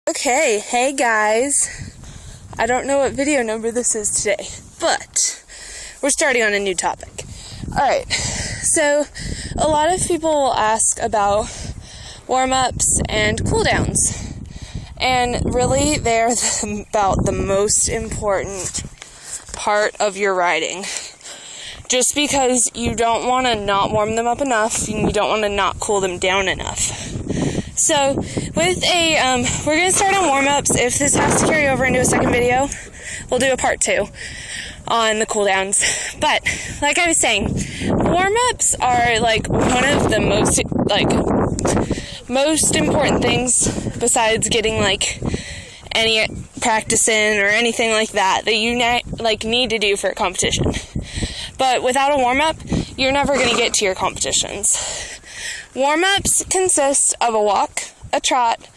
Okay, hey guys. I don't know what video number this is today, but we're starting on a new topic. Alright, so a lot of people will ask about warm-ups and cooldowns. And really, they're about the most important part of your riding. Just because you don't want to not warm them up enough, and you don't want to not cool them down enough. So, with we're going to start on warm-ups. If this has to carry over into a second video, we'll do a part 2 on the cooldowns. But, like I was saying, warm-ups are, one of the most important things besides getting, any practice in or anything like that you, need to do for a competition. But without a warm-up, you're never going to get to your competitions. Warm-ups consist of a walk, a trot,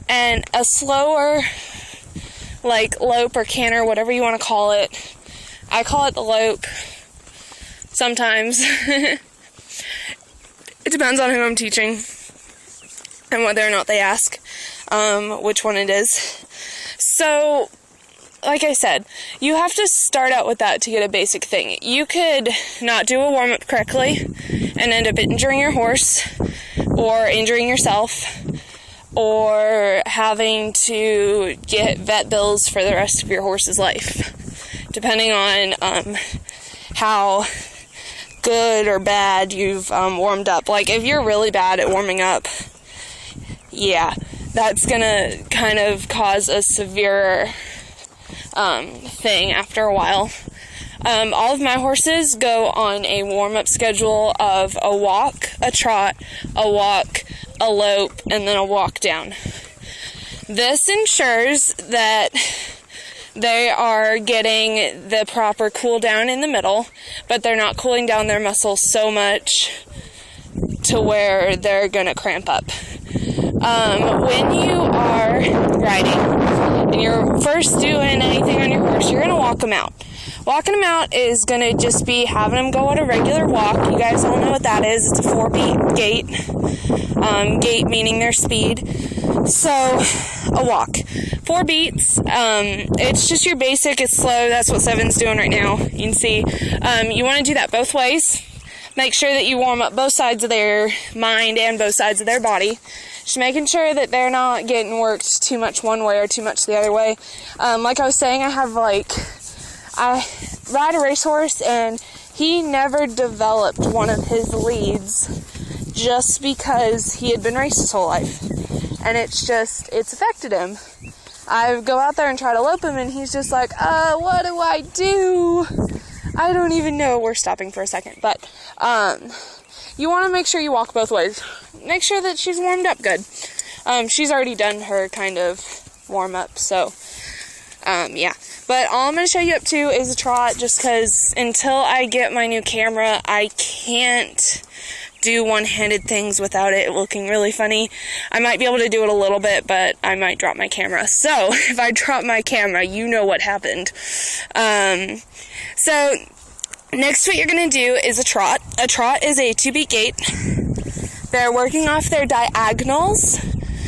and a slower, lope or canter, whatever you want to call it. I call it the lope sometimes. It depends on who I'm teaching and whether or not they ask which one it is. So, like I said, you have to start out with that to get a basic thing. You could not do a warm-up correctly and end up injuring your horse, or injuring yourself, or having to get vet bills for the rest of your horse's life, depending on how good or bad you've warmed up. If you're really bad at warming up, yeah, that's gonna kind of cause a severe thing after a while. All of my horses go on a warm-up schedule of a walk, a trot, a walk, a lope, and then a walk down. This ensures that they are getting the proper cool down in the middle, but they're not cooling down their muscles so much to where they're going to cramp up. When you are riding and you're first doing anything on your horse, you're going to walk them out. Walking them out is going to just be having them go at a regular walk. You guys all know what that is. It's a 4-beat gait. Gait meaning their speed. So, a walk. 4 beats. It's just your basic. It's slow. That's what Seven's doing right now. You can see. You want to do that both ways. Make sure that you warm up both sides of their mind and both sides of their body. Just making sure that they're not getting worked too much one way or too much the other way. Like I was saying, I ride a racehorse, and he never developed one of his leads just because he had been raced his whole life. And it's affected him. I go out there and try to lope him, and he's just like, what do I do? I don't even know. We're stopping for a second. But, you want to make sure you walk both ways. Make sure that she's warmed up good. She's already done her kind of warm-up, so, yeah. But all I'm going to show you up to is a trot, just because until I get my new camera, I can't do one-handed things without it looking really funny. I might be able to do it a little bit, but I might drop my camera. So, if I drop my camera, you know what happened. So, next what you're going to do is a trot. A trot is a 2-beat gait. They're working off their diagonals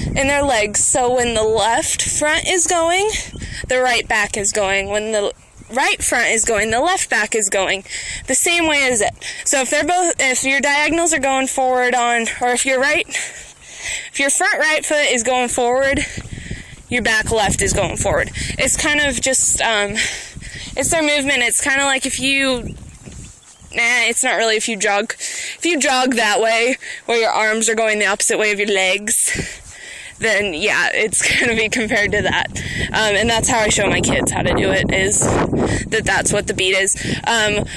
in their legs. So when the left front is going, the right back is going. When the right front is going, the left back is going. The same way as it. So if your diagonals are going forward if your front right foot is going forward, your back left is going forward. It's kind of just, it's their movement. It's kind of like it's not really if you jog. If you jog that way, where your arms are going the opposite way of your legs, then yeah, it's going to be compared to that. And that's how I show my kids how to do it, is that's what the beat is.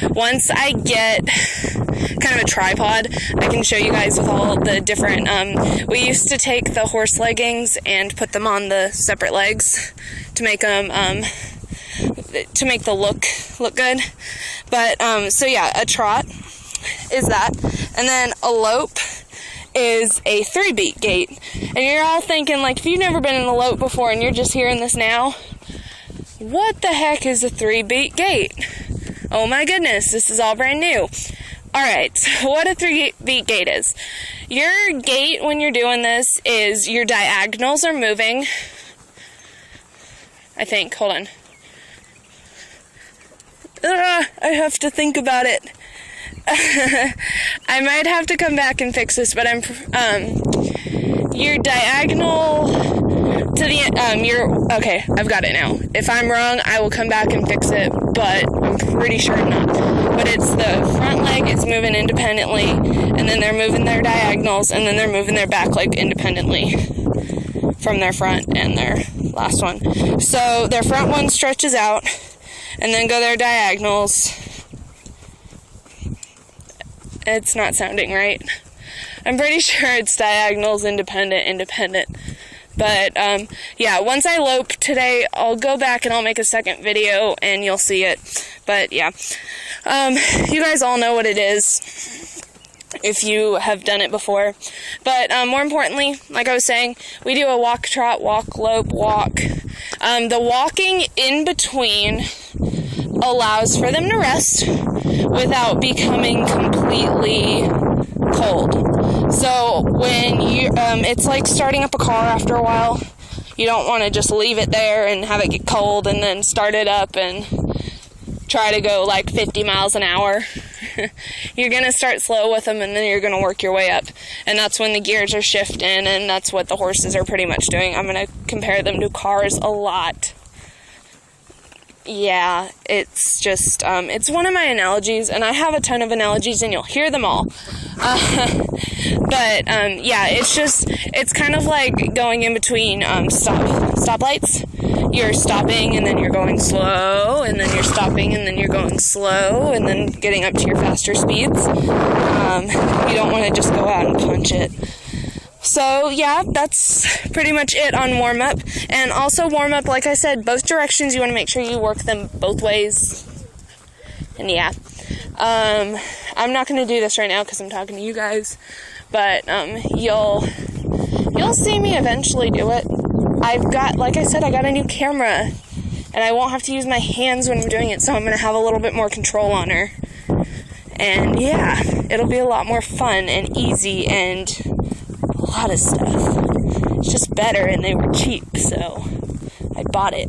Once I get kind of a tripod, I can show you guys with all the different, we used to take the horse leggings and put them on the separate legs to make them, to make the look good. But, so yeah, a trot is that. And then a lope is a 3-beat gait. And you're all thinking, if you've never been in a lope before and you're just hearing this now, what the heck is a 3-beat gait? Oh my goodness, this is all brand new. Alright, so what a 3-beat gait is. Your gait when you're doing this is your diagonals are moving I think. Hold on. I have to think about it. I might have to come back and fix this, but you're diagonal to the, okay, I've got it now. If I'm wrong, I will come back and fix it, but I'm pretty sure I'm not. But it's the front leg, it's moving independently, and then they're moving their diagonals, and then they're moving their back leg independently from their front and their last one. So their front one stretches out, and then go their diagonals. It's not sounding right. I'm pretty sure it's diagonals, independent. But, yeah, once I lope today, I'll go back and I'll make a second video and you'll see it. But, yeah. You guys all know what it is if you have done it before. But, more importantly, like I was saying, we do a walk, trot, walk, lope, walk. The walking in between allows for them to rest without becoming completely cold. So when you, it's like starting up a car after a while. You don't want to just leave it there and have it get cold and then start it up and try to go like 50 miles an hour. You're going to start slow with them and then you're going to work your way up. And that's when the gears are shifting, and that's what the horses are pretty much doing. I'm going to compare them to cars a lot. Yeah, it's just, it's one of my analogies, and I have a ton of analogies, and you'll hear them all. But, yeah, it's kind of like going in between, stoplights. You're stopping, and then you're going slow, and then you're stopping, and then you're going slow, and then getting up to your faster speeds. You don't want to just go out and punch it. So, yeah, that's pretty much it on warm-up. And also warm-up, like I said, both directions, you want to make sure you work them both ways. And, yeah. I'm not going to do this right now because I'm talking to you guys. But, you'll see me eventually do it. I've got, like I said, I got a new camera. And I won't have to use my hands when I'm doing it, so I'm going to have a little bit more control on her. And, yeah, it'll be a lot more fun and easy and a lot of stuff. It's just better, and they were cheap, so I bought it.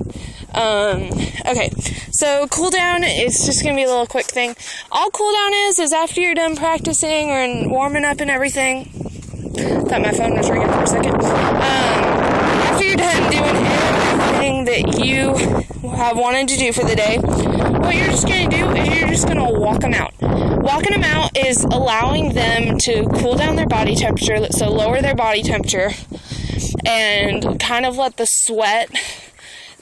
Okay, so cool down is just gonna be a little quick thing. All cool down is after you're done practicing or warming up and everything. Thought my phone was ringing for a second. After you're done doing everything that you have wanted to do for the day, what you're just gonna do is you're just gonna walk them out. Walking them out is allowing them to cool down their body temperature, so lower their body temperature, and kind of let the sweat,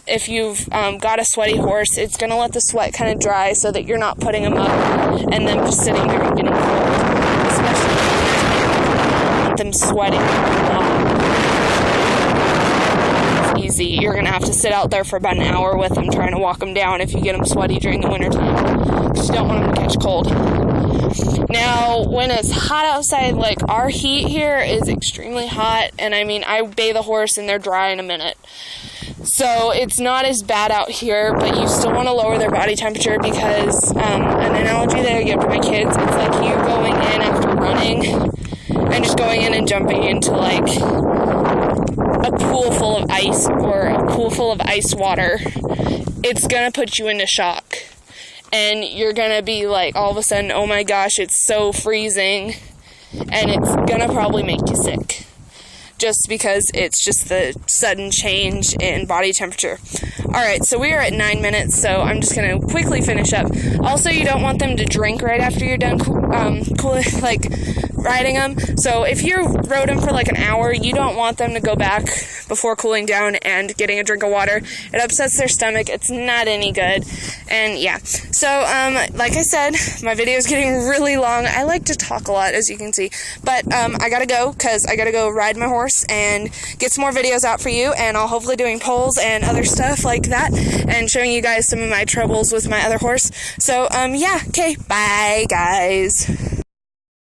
if you've got a sweaty horse, it's going to let the sweat kind of dry so that you're not putting them up and then just sitting there and getting cold, especially when them sweating a lot. It's easy. You're going to have to sit out there for about an hour with them trying to walk them down if you get them sweaty during the wintertime, because you don't want them to catch cold. Now, when it's hot outside, like our heat here is extremely hot, and I mean, I bathe a horse and they're dry in a minute. So it's not as bad out here, but you still want to lower their body temperature because an analogy that I give to my kids, it's like you going in after running and just going in and jumping into like a pool full of ice or a pool full of ice water. It's going to put you into shock. And you're going to be like, all of a sudden, oh my gosh, it's so freezing. And it's going to probably make you sick. Just because it's just the sudden change in body temperature. Alright, so we are at 9 minutes, so I'm just going to quickly finish up. Also, you don't want them to drink right after you're done riding them. So if you rode them for like an hour, you don't want them to go back before cooling down and getting a drink of water. It upsets their stomach. It's not any good. And yeah. So, like I said, my video is getting really long. I like to talk a lot, as you can see. But, I gotta go, because I gotta go ride my horse and get some more videos out for you. And I'll hopefully doing polls and other stuff like that. And showing you guys some of my troubles with my other horse. So, yeah. Okay. Bye, guys.